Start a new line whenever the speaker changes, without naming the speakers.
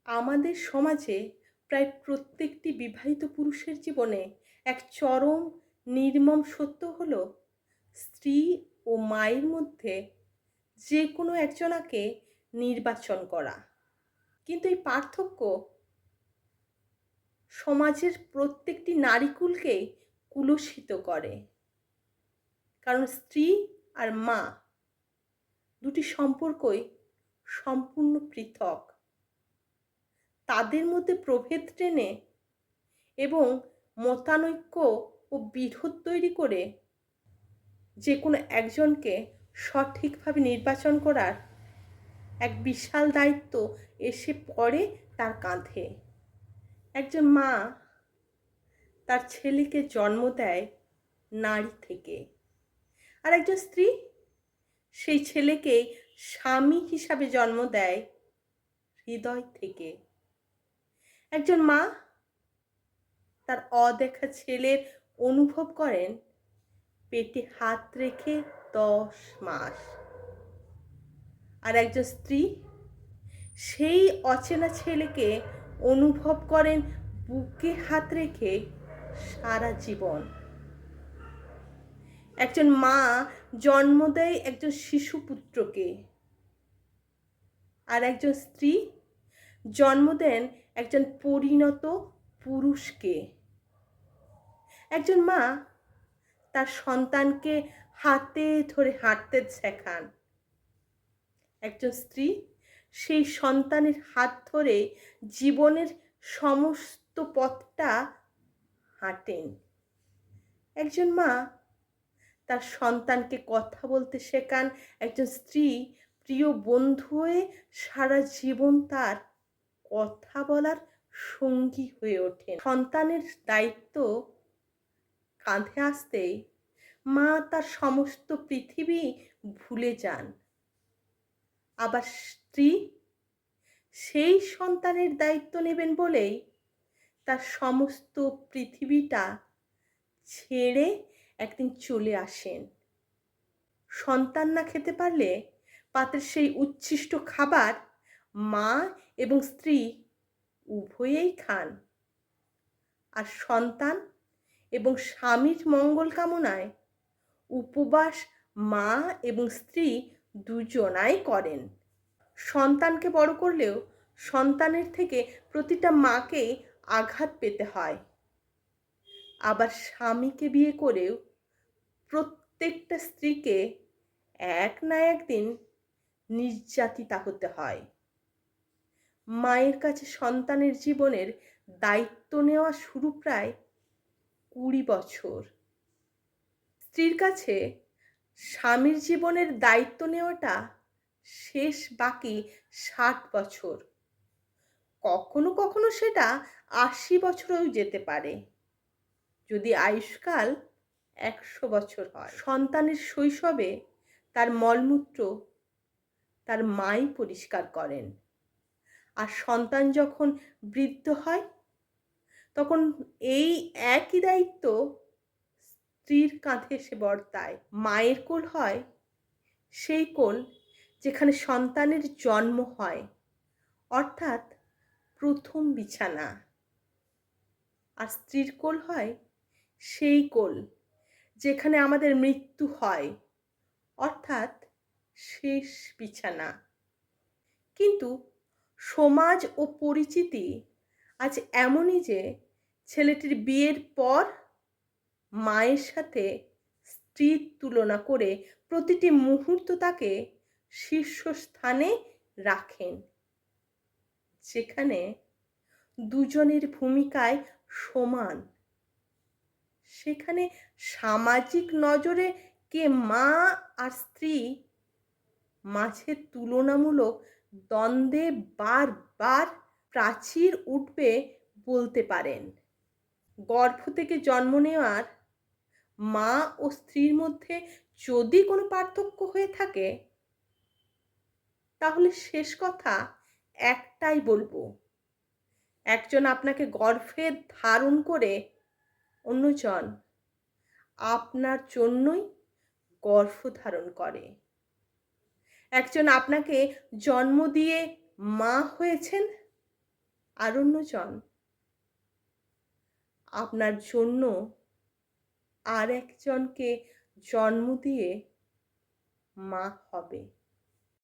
আমাদের সমাজে প্রায় প্রত্যেকটি বিবাহিত পুরুষের জীবনে এক চরম নির্মম সত্য হলো স্ত্রী ও মায়ের মধ্যে যে কোনো একজনাকে নির্বাচন করা। কিন্তু এই পার্থক্য সমাজের প্রত্যেকটি নারীকুলকেই কুলসিত করে। কারণ স্ত্রী আর মা দুটি সম্পর্কই সম্পূর্ণ পৃথক। তাদের মধ্যে প্রভেদ টেনে এবং মতানৈক্য ও বিরোধ তৈরি করে যে কোনো একজনকে সঠিকভাবে নির্বাচন করার এক বিশাল দায়িত্ব এসে পড়ে তার কাঁধে। একজন মা তার ছেলেকে জন্ম দেয় নারী থেকে, আর একজন স্ত্রী সেই ছেলেকে স্বামী হিসাবে জন্ম দেয় হৃদয় থেকে। একজন মা তার অদেখা ছেলের অনুভব করেন পেটে হাত রেখে 10 মাস, আর একজন স্ত্রী সেই অচেনা ছেলেকে অনুভব করেন বুকে হাত রেখে সারা জীবন। একজন মা জন্ম দেয় একজন শিশু পুত্রকে, আর একজন স্ত্রী জন্ম দেন একজন পরিণত পুরুষকে। একজন মা তার সন্তানকে হাতে ধরে হাঁটতে শেখান, একজন স্ত্রী সেই সন্তানের হাত ধরে জীবনের সমস্ত পথটা হাঁটেন। একজন মা তার সন্তানকে কথা বলতে শেখান, একজন স্ত্রী প্রিয় বন্ধু হয়ে সারা জীবন তার কথা বলার সঙ্গী হয়ে ওঠেন। সন্তানের দায়িত্ব কাঁধে আসতেই মা তার সমস্ত পৃথিবী ভুলে যান। আবার স্ত্রী সেই সন্তানের দায়িত্ব নেবেন বলেই তার সমস্ত পৃথিবীটা ছেড়ে একদিন চলে আসেন। সন্তান না খেতে পারলে পাত্রের সেই উচ্ছিষ্ট খাবার মা এবং স্ত্রী উভয়েই খান, আর সন্তান এবং স্বামীর মঙ্গল কামনায় উপবাস মা এবং স্ত্রী দুজনাই করেন। সন্তানকে বড় করলেও সন্তানের থেকে প্রতিটা মাকেই আঘাত পেতে হয়। আবার স্বামীকে বিয়ে করেও প্রত্যেকটা স্ত্রীকে এক না একদিন নির্যাতিতা হতে হয়। মায়ের কাছে সন্তানের জীবনের দায়িত্ব নেওয়া শুরু প্রায় 20 বছর। স্ত্রীর কাছে স্বামীর জীবনের দায়িত্ব নেওয়াটা শেষ বাকি 60 বছর। কখনো কখনো সেটা 80 বছরেও যেতে পারে, যদি আয়ুষ্কাল 100 বছর হয়। সন্তানের শৈশবে তার মলমূত্র তার মাই পরিষ্কার করেন, আর সন্তান যখন বৃদ্ধ হয় তখন এই একই দায়িত্ব স্ত্রীর কাঁধে এসে বর্তায়। মায়ের কোল হয় সেই কোল যেখানে সন্তানের জন্ম হয়, অর্থাৎ প্রথম বিছানা। আর স্ত্রীর কোল হয় সেই কোল যেখানে আমাদের মৃত্যু হয়, অর্থাৎ শেষ বিছানা। কিন্তু সমাজ ও পরিচিতি আজ এমনই যে ছেলেটির বিয়ের পর মায়ের সাথে স্ত্রীর তুলনা করে প্রতিটি মুহূর্ত তাকে শীর্ষস্থানে রাখেন, যেখানে দুজনের ভূমিকায় সমান। সেখানে সামাজিক নজরে কে মা আর স্ত্রী মাঝে তুলনামূলক দ্বন্দ্বে বারবার প্রাচীর উঠবে বলতে পারেন। গর্ভ থেকে জন্ম নেওয়ার মা ও স্ত্রীর মধ্যে যদি কোনো পার্থক্য হয়ে থাকে, তাহলে শেষ কথা একটাই বলবো, একজন আপনাকে গর্ভে ধারণ করে অন্যজন আপনার জন্যই গর্ভধারণ করে। একজন আপনাকে জন্ম দিয়ে মা হয়েছেন, আর অন্যজন আপনার জন্য আর একজনকে জন্ম দিয়ে মা হবে।